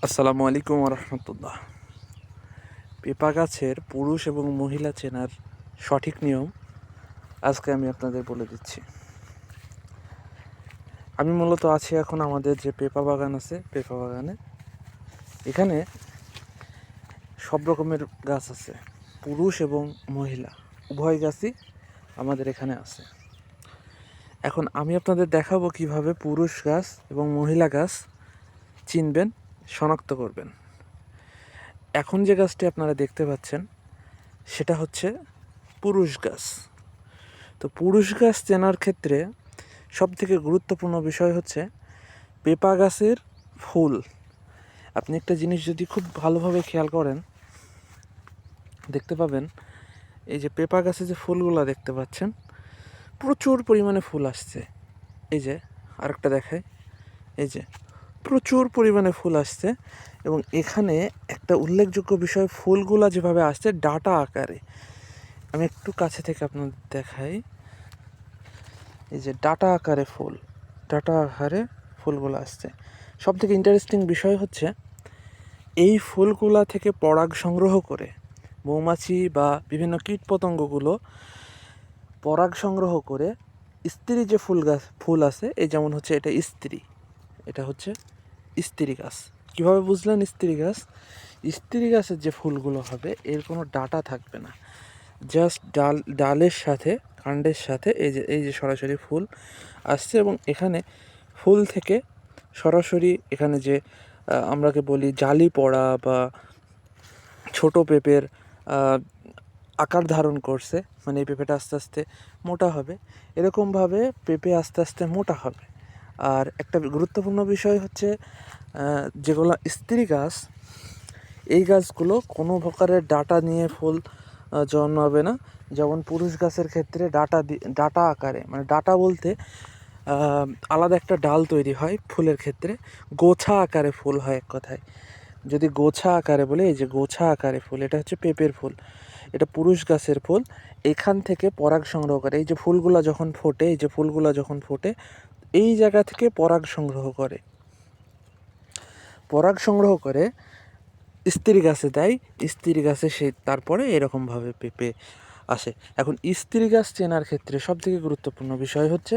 আসসালামু আলাইকুম রহমতুল্লাহ। পেঁপা গাছের পুরুষ এবং মহিলা চেনার সঠিক নিয়ম আজকে আমি আপনাদের বলে দিচ্ছি। আমি মূলত আছি এখন আমাদের যে পেঁপা বাগান আছে, পেঁপা বাগানে। এখানে সব রকমের গাছ আছে, পুরুষ এবং মহিলা উভয় গাছই আমাদের এখানে আছে। এখন আমি আপনাদের দেখাবো কিভাবে পুরুষ গাছ এবং মহিলা গাছ চিনবেন, শনাক্ত করবেন। এখন যে গাছটি আপনারা দেখতে পাচ্ছেন সেটা হচ্ছে পুরুষ গাছ। তো পুরুষ গাছ চেনার ক্ষেত্রে সবথেকে গুরুত্বপূর্ণ বিষয় হচ্ছে পেঁপা গাছের ফুল। আপনি একটা জিনিস যদি খুব ভালোভাবে খেয়াল করেন, দেখতে পাবেন এই যে পেঁপা গাছে যে ফুলগুলো দেখতে পাচ্ছেন, প্রচুর পরিমাণে ফুল আসছে। এই যে আরেকটা দেখায়, এই যে প্রচুর পরিমাণে ফুল আসছে। এবং এখানে একটা উল্লেখযোগ্য বিষয়, ফুলগুলা যেভাবে আসছে ডাটা আকারে। আমি একটু কাছে থেকে আপনাদের দেখাই, এই যে ডাটা আকারে ফুলগুলো আসছে। সবথেকে ইন্টারেস্টিং বিষয় হচ্ছে এই ফুলগুলা থেকে পরাগ সংগ্রহ করে মৌমাছি বা বিভিন্ন কীটপতঙ্গগুলো পরাগ সংগ্রহ করে স্ত্রী যে ফুল আছে, এই যেমন হচ্ছে এটা হচ্ছে স্ত্রী গাছ। কীভাবে বুঝলেন স্ত্রী গাছ? স্ত্রী গাছের যে ফুলগুলো হবে এর কোনো ডাটা থাকবে না, জাস্ট ডালের সাথে কাণ্ডের সাথে এই যে সরাসরি ফুল আসছে। এবং এখানে ফুল থেকে সরাসরি এখানে যে আমরাকে বলি জালি পড়া বা ছোট পেঁপের আকার ধারণ করছে, মানে এই পেঁপেটা আস্তে আস্তে মোটা হবে, এরকমভাবে পেঁপে আস্তে আস্তে মোটা হবে। আর একটা গুরুত্বপূর্ণ বিষয় হচ্ছে যেগুলো স্ত্রী গাছ, এই গাছগুলো কোনো প্রকারের ডাটা নিয়ে ফুল জন্মাবে না। যেমন পুরুষ গাছের ক্ষেত্রে ডাটা আকারে, মানে ডাটা বলতে আলাদা একটা ডাল তৈরি হয়। ফুলের ক্ষেত্রে গোছা আকারে ফুল হয় এক কথায়। যদি গোছা আকারে বলে, এই যে গোছা আকারে ফুল, এটা হচ্ছে পেঁপের ফুল, এটা পুরুষ গাছের ফুল। এখান থেকে পরাগ সংগ্রহ করে, এই যে ফুলগুলা যখন ফোটে এই জায়গা থেকে পরাগ সংগ্রহ করে স্ত্রী গাছে দেয়। স্ত্রী গাছে তারপরে এরকমভাবে পেঁপে আসে। এখন স্ত্রী গাছ চেনার ক্ষেত্রে সবথেকে গুরুত্বপূর্ণ বিষয় হচ্ছে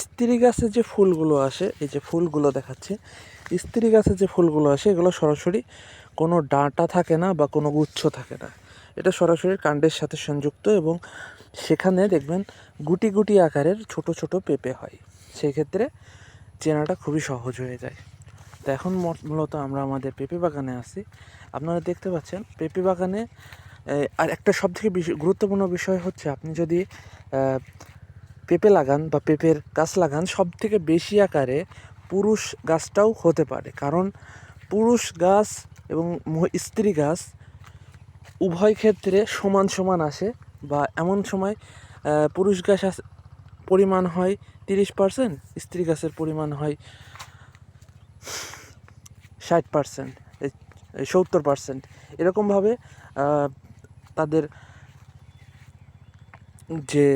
স্ত্রী গাছে যে ফুলগুলো আসে, এই যে ফুলগুলো দেখাচ্ছে, স্ত্রী গাছে যে ফুলগুলো আসে এগুলো সরাসরি কোনো ডাঁটা থাকে না বা কোনো গুচ্ছ থাকে না, এটা সরাসরি কাণ্ডের সাথে সংযুক্ত। এবং সেখানে দেখবেন গুটি গুটি আকারের ছোট ছোট পেঁপে হয়। সেই ক্ষেত্রে চেনাটা খুবই সহজ হয়ে যায়। তো এখন মূলত আমরা আমাদের পেঁপে বাগানে আছি। আপনারা দেখতে পাচ্ছেন পেঁপে বাগানে আর একটা সবথেকে গুরুত্বপূর্ণ বিষয় হচ্ছে, আপনি যদি পেঁপে লাগান বা পেঁপের গাছ লাগান, সবথেকে বেশি আকারে পুরুষ গাছটাও হতে পারে। কারণ পুরুষ গাছ এবং স্ত্রী গাছ উভয় ক্ষেত্রে সমান সমান আসে। বা এমন সময় পুরুষ গাছ পরিমাণ হয় 30%, স্ত্রী গাছের পরিমাণ হয় 60%, 70%। এরকমভাবে তাদের যে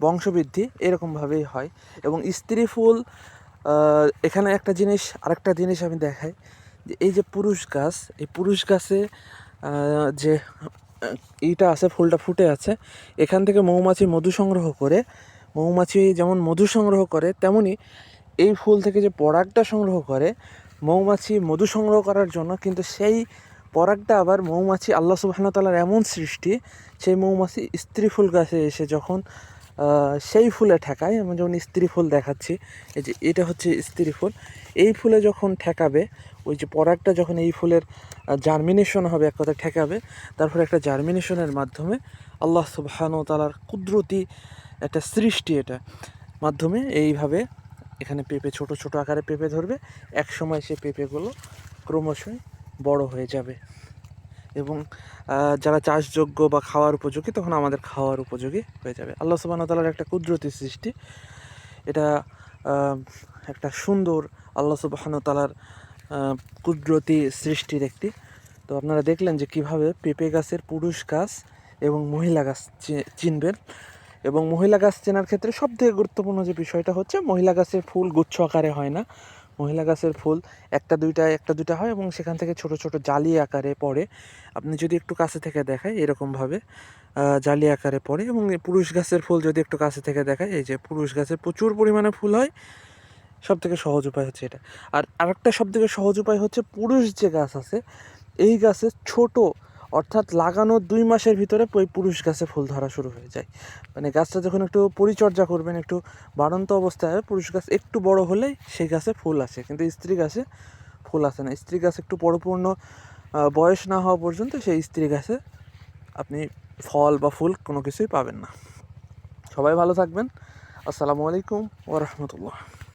বংশবৃদ্ধি এরকমভাবেই হয়। এবং স্ত্রী ফুল, এখানে আরেকটা জিনিস আমি দেখাই, যে এই যে পুরুষ গাছ, এই পুরুষ গাছে যে এইটা আছে, ফুলটা ফুটে আছে, এখান থেকে মৌমাছি যেমন মধু সংগ্রহ করে, তেমনি এই ফুল থেকে যে পরাগটা সংগ্রহ করে, মৌমাছি মধু সংগ্রহ করার জন্য, কিন্তু সেই পরাগটা আবার মৌমাছি, আল্লাহ সুবহানাহু ওয়া তাআলার এমন সৃষ্টি, সেই মৌমাছি স্ত্রী ফুল গাছে এসে যখন সেই ফুলে ঠেকায়, আমি যেমন স্ত্রী ফুল দেখাচ্ছি, এই যে এটা হচ্ছে স্ত্রী ফুল, এই ফুলে যখন ঠেকাবে, ওই যে পরাগটা যখন এই ফুলের জার্মিনেশন হবে, এক কথা ঠেকাবে, তারপরে একটা জার্মিনেশনের মাধ্যমে আল্লাহ সুবহানাহু ওয়া তাআলার কুদরতি একটা সৃষ্টি, এটা মাধ্যমে এইভাবে এখানে পেঁপে ছোট ছোট আকারে পেঁপে ধরবে। এক সময় সে পেঁপেগুলো ক্রমশই বড় হয়ে যাবে এবং যারা চাষযোগ্য বা খাওয়ার উপযোগী, তখন আমাদের খাওয়ার উপযোগী হয়ে যাবে। আল্লাহ সুবহানাহু ওয়া তাআলার একটা কুদরতি সৃষ্টি, এটা একটা সুন্দর আল্লাহ সুবহানাহু ওয়া তাআলার কুদরতি সৃষ্টির একটি। তো আপনারা দেখলেন যে কিভাবে পেঁপে গাছের পুরুষ গাছ এবং মহিলা গাছ চিনবেন। এবং মহিলা গাছ চেনার ক্ষেত্রে সবথেকে গুরুত্বপূর্ণ যে বিষয়টা হচ্ছে, মহিলা গাছের ফুল গুচ্ছ আকারে হয় না, মহিলা গাছের ফুল একটা দুইটা হয় এবং সেখান থেকে ছোট ছোট জালি আকারে পড়ে। আপনি যদি একটু কাছে থেকে দেখায় এরকমভাবে জালি আকারে পড়ে। এবং পুরুষ গাছের ফুল যদি একটু কাছে থেকে দেখায়, এই যে পুরুষ গাছের প্রচুর পরিমাণে ফুল হয়। সবথেকে সহজ উপায় হচ্ছে এটা। আর আরেকটা সবথেকে সহজ উপায় হচ্ছে, পুরুষ যে গাছ আছে এই গাছে ছোট, অর্থাৎ লাগানোর 2 মাসের ভিতরে ওই পুরুষ গাছে ফুল ধরা শুরু হয়ে যায়। মানে গাছটা যখন একটু পরিচর্যা করবেন, একটু বাড়ন্ত অবস্থায় পুরুষ গাছ একটু বড় হলেই সেই গাছে ফুল আসে, কিন্তু স্ত্রী গাছে ফুল আসে না। স্ত্রী গাছ একটু পরিপূর্ণ বয়স না হওয়া পর্যন্ত সেই স্ত্রী গাছে আপনি ফল বা ফুল কোনো কিছুই পাবেন না। সবাই ভালো থাকবেন। আসসালামু আলাইকুম ওয়া রাহমাতুল্লাহ।